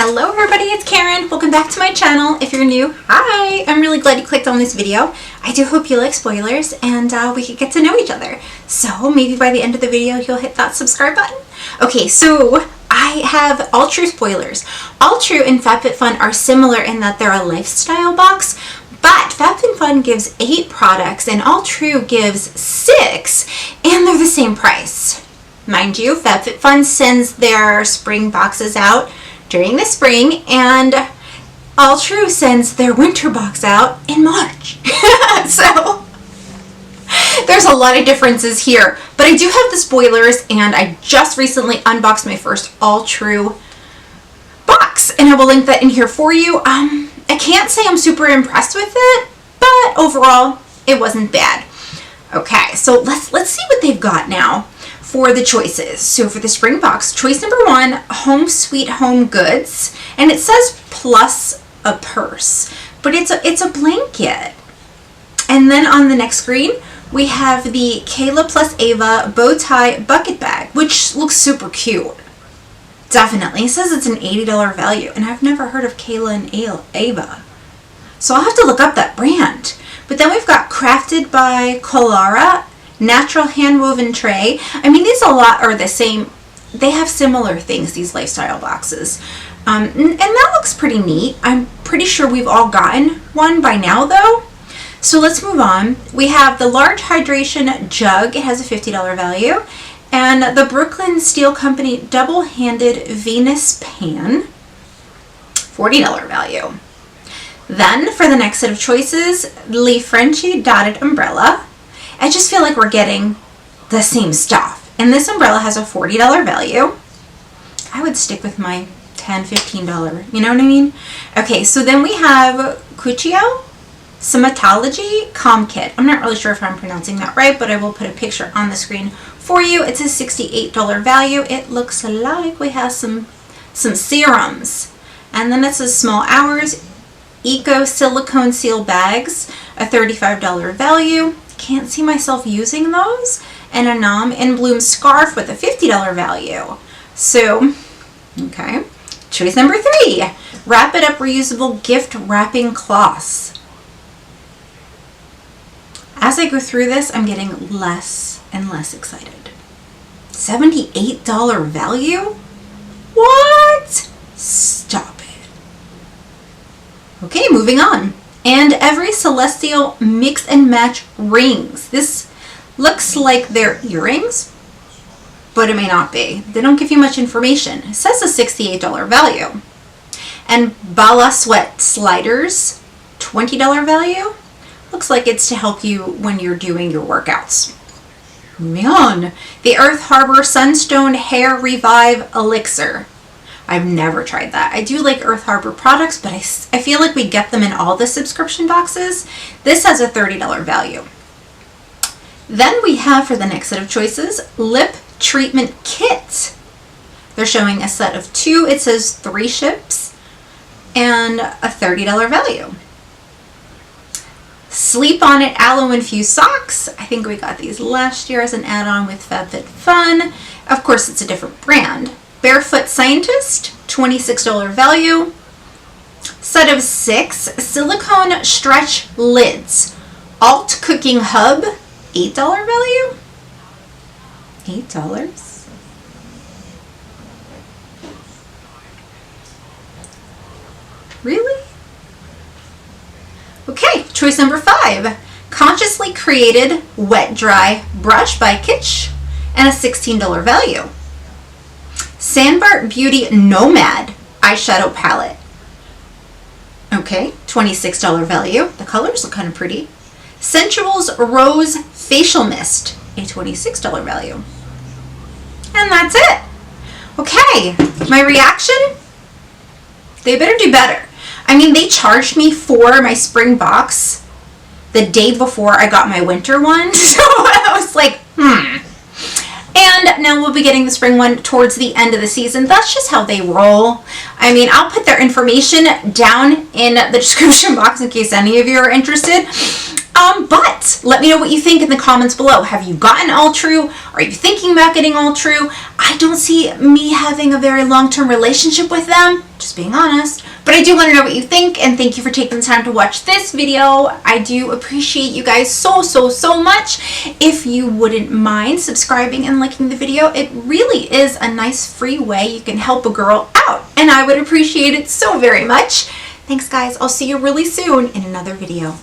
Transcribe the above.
Hello everybody, it's Karen. Welcome back to my channel. If you're new, hi! I'm really glad you clicked on this video. I do hope you like spoilers and we could get to know each other. So maybe by the end of the video you'll hit that subscribe button. Okay, so I have Alltrue spoilers. Alltrue and FabFitFun are similar in that they're a lifestyle box, but FabFitFun gives 8 products and Alltrue gives 6, and they're the same price. Mind you, FabFitFun sends their spring boxes out during the spring, and Alltrue sends their winter box out in March. So there's a lot of differences here, but I do have the spoilers, and I just recently unboxed my first Alltrue box, and I will link that in here for you. I can't say I'm super impressed with it, but overall it wasn't bad. Okay, so let's see what they've got now for the choices. So for the spring box, choice number 1, Home Sweet Home Goods, and it says plus a purse, but it's a blanket. And then on the next screen we have the Kayla plus Ava bow tie bucket bag, which looks super cute. Definitely. It says it's an $80 value, and I've never heard of Kayla and Ava, so I'll have to look up that brand. But then we've got Crafted by Collagen Natural Hand-Woven Tray. I mean, these a lot are the same. They have similar things, these lifestyle boxes. And that looks pretty neat. I'm pretty sure we've all gotten one by now, though. So let's move on. We have the Large Hydration Jug. It has a $50 value. And the Brooklyn Steel Company Double-Handed Venus Pan, $40 value. Then, for the next set of choices, the Frenchie Dotted Umbrella. I just feel like we're getting the same stuff. And this umbrella has a $40 value. I would stick with my $10, $15, you know what I mean? Okay, so then we have Cuccio Somatology Calm Kit. I'm not really sure if I'm pronouncing that right, but I will put a picture on the screen for you. It's a $68 value. It looks like we have some serums. And then it says Small Hours Eco Silicone Seal Bags, a $35 value. Can't see myself using those. And a Nom in Bloom scarf with a $50 value. So, okay. Choice number 3, Wrap It Up Reusable Gift Wrapping Cloths. As I go through this, I'm getting less and less excited. $78 value? What? Stop it. Okay, moving on. And Every Celestial Mix and Match Rings. This looks like they're earrings, but it may not be. They don't give you much information. It says a $68 value. And Bala Sweat Sliders, $20 value. Looks like it's to help you when you're doing your workouts. Moving on. The Earth Harbor Sunstone Hair Revive Elixir. I've never tried that. I do like Earth Harbor products, but I feel like we get them in all the subscription boxes. This has a $30 value. Then we have, for the next set of choices, Lip Treatment Kit. They're showing a set of 2. It says 3 ships and a $30 value. Sleep On It Aloe Infused Socks. I think we got these last year as an add-on with FabFitFun. Of course, it's a different brand. Barefoot Scientist, $26 value. Set of 6 silicone stretch lids. Alt Cooking Hub, $8 value. $8. Really? Okay, choice number 5. Consciously Created Wet Dry Brush by Kitsch, and a $16 value. Sandbar Beauty Nomad eyeshadow palette. Okay, $26 value. The colors look kind of pretty. Sensuals Rose Facial Mist, a $26 value. And that's it. Okay, my reaction? They better do better. I mean, they charged me for my spring box the day before I got my winter one, so I was like, And now we'll be getting the spring one towards the end of the season. That's just how they roll. I mean, I'll put their information down in the description box in case any of you are interested. But let me know what you think in the comments below. Have you gotten Alltrue? Are you thinking about getting Alltrue? I don't see me having a very long-term relationship with them, just being honest. But I do want to know what you think, and thank you for taking the time to watch this video. I do appreciate you guys so much. If you wouldn't mind subscribing and liking the video, it really is a nice free way you can help a girl out, and I would appreciate it so very much. Thanks guys, I'll see you really soon in another video.